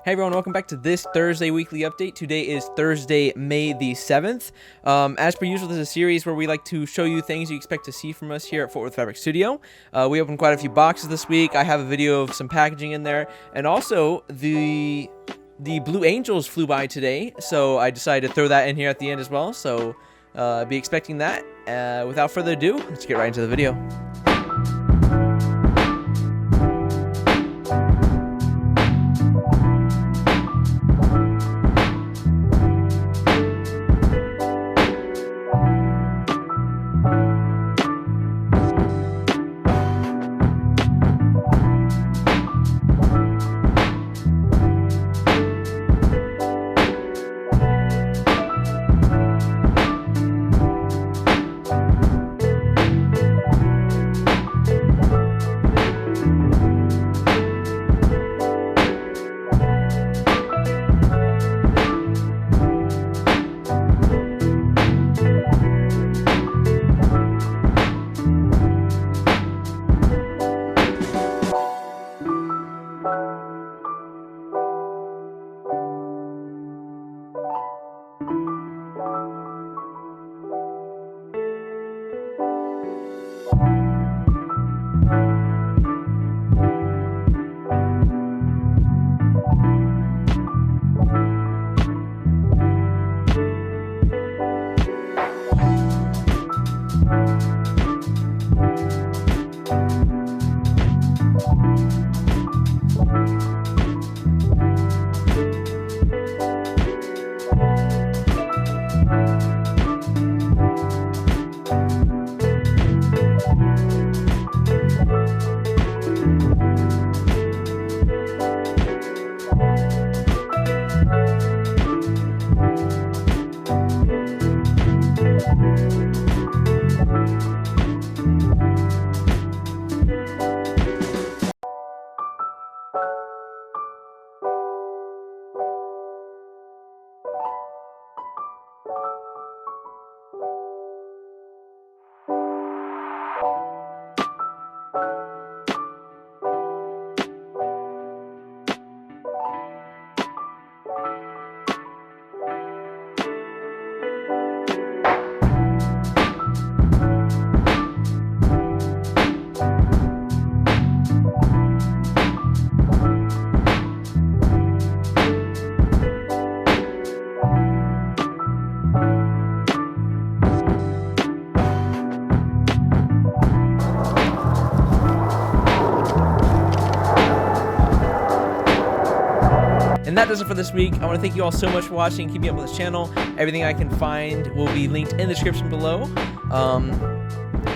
Hey everyone, welcome back to this Thursday weekly update. Today is Thursday, May the 7th. As per usual, this is a series where we like to show you things you expect to see from us here at Fort Worth Fabric Studio. We opened quite a few boxes this week. I have a video of some packaging in there, and also the Blue Angels flew by today, so I decided to throw that in here at the end as well. So be expecting that. Without further ado, let's get right into the video. And that does it for this week. I want to thank you all so much for watching. Keep me up with this channel. Everything I can find will be linked in the description below.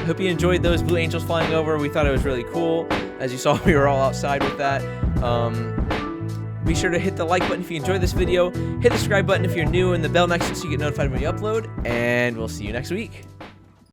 Hope you enjoyed those Blue Angels flying over. We thought it was really cool. As you saw, we were all outside with that. Be sure to hit the like button if you enjoyed this video. Hit the subscribe button if you're new, and the bell next to it so you get notified when we upload. And we'll see you next week.